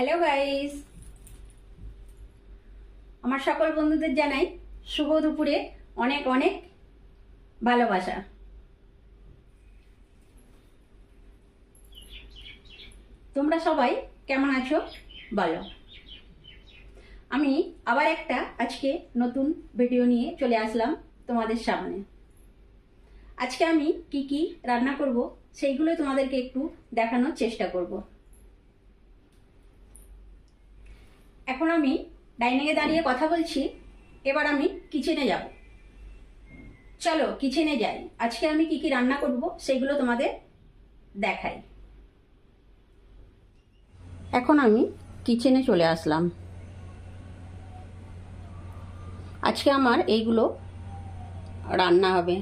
Hello guys, আমার সকল বন্ধুদের জানাই শুভ দুপুরে অনেক অনেক ভালোবাসা। তোমরা সবাই কেমন আছো বলো। আমি আবার একটা আজকে নতুন ভিডিও নিয়ে চলে আসলাম তোমাদের সামনে। আজকে আমি কি কি রান্না করব সেইগুলো তোমাদেরকে একটু দেখানোর চেষ্টা করব। এখন আমি ডাইনিংয়ে দাঁড়িয়ে কথা বলছি, এবার আমি কিচেনে যাব। চলো কিচেনে যাই, আজকে আমি কি কি রান্না করব সেগুলো তোমাদের দেখাই। এখন আমি কিচেনে চলে আসলাম। আজকে আমার এইগুলো রান্না হবে।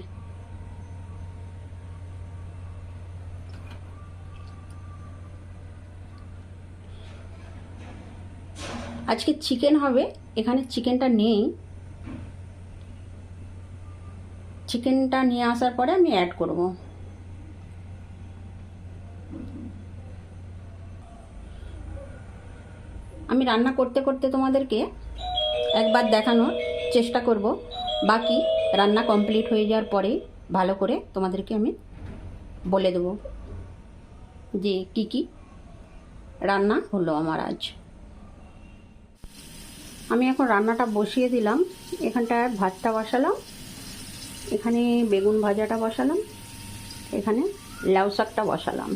আজকে চিকেন হবে, এখানে চিকেনটা নেই। চিকেনটা নিয়ে আসার পরে আমি অ্যাড করব। আমি রান্না করতে করতে তোমাদেরকে একবার দেখানোর চেষ্টা করব। বাকি রান্না কমপ্লিট হয়ে যাওয়ার পরে ভালো করে তোমাদেরকে আমি বলে দেব যে কি কি রান্না হলো আমার আজ। আমি এখন রান্নাটা বসিয়ে দিলাম। এখানটায় ভাতটা বসালাম, এখানে বেগুন ভাজাটা বসালাম, এখানে লাউ শাকটা বসালাম।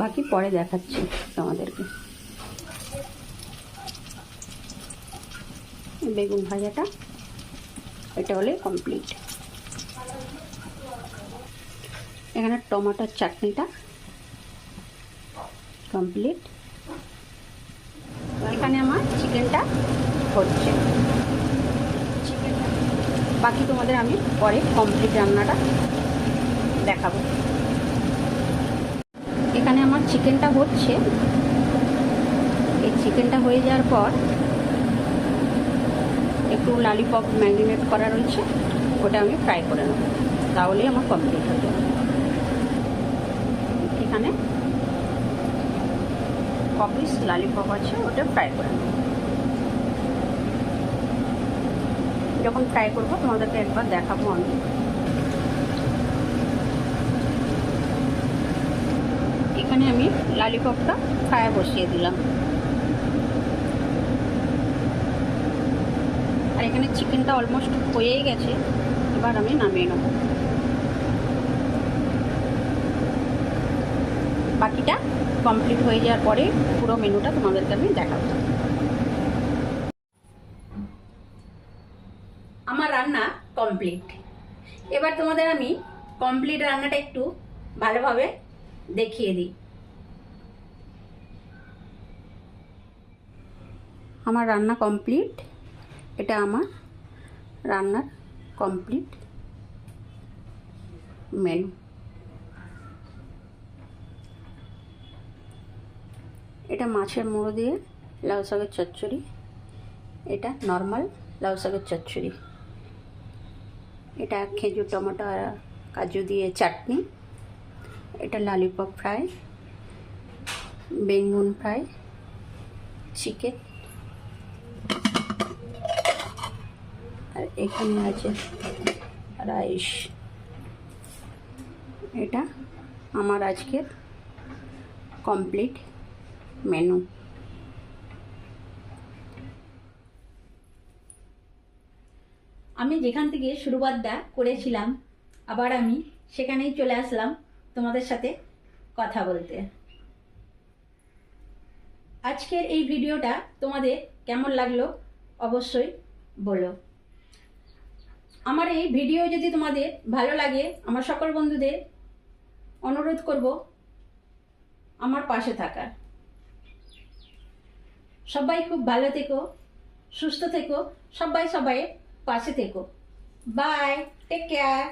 বাকি পরে দেখাচ্ছি তোমাদেরকে। বেগুন ভাজাটা এটা হলে কমপ্লিট। এখানে টমেটোর চাটনিটা কমপ্লিট। এখানে আমার চিকেনটা হচ্ছে। বাকি তোমাদের আমি পরে কমপ্লিট রান্নাটা দেখাবো। এখানে আমার চিকেনটা হচ্ছে। এই চিকেনটা হয়ে যাওয়ার পর একটু ললিপপ ম্যারিনেট করা রয়েছে, ওটা আমি ফ্রাই করে নেব, তাহলেই আমার কমপ্লিট হয়ে যাবে। এখানে কপিস ললিপপ আছে, ওটা ফ্রাই করে নেব। যখন ফ্রাই করবো তোমাদেরকে একবার দেখাবো আমি। এখানে আমি ললিপপটা ফ্রাই বসিয়ে দিলাম, আর এখানে চিকেনটা অলমোস্ট হয়েই গেছে। এবার আমি নামিয়ে নেব। বাকিটা কমপ্লিট হয়ে যাওয়ার পরে পুরো মেনুটা তোমাদেরকে আমি দেখাবো। আমার রান্না কমপ্লিট। এবার তোমাদের আমি কমপ্লিট রান্নাটা একটু ভালোভাবে দেখিয়ে দিই। আমার রান্না কমপ্লিট। এটা আমার রান্নার কমপ্লিট মেনু। এটা মাছের মুড়ো দিয়ে লাউ শাকের চচ্চড়ি, এটা নর্মাল লাউ শাকের চচ্চড়ি, এটা খেজুর টমেটো আর কাজু দিয়ে চাটনি, এটা ললিপপ ফ্রাই, বেগুন ফ্রাই, চিকেন, আর এখানে আছে রাইস। এটা আমার আজকের কমপ্লিট মেনু। আমি যেখান থেকে শুরুবাতটা করেছিলাম, আবার আমি সেখানেই চলে আসলাম তোমাদের সাথে কথা বলতে। আজকের এই ভিডিওটা তোমাদের কেমন লাগলো অবশ্যই বলো। আমার এই ভিডিও যদি তোমাদের ভালো লাগে, আমার সকল বন্ধুদের অনুরোধ করব আমার পাশে থাকার। সবাই খুব ভালো থেকো, সুস্থ থেকো, সবাই পাশে থেকো। Bye, take care.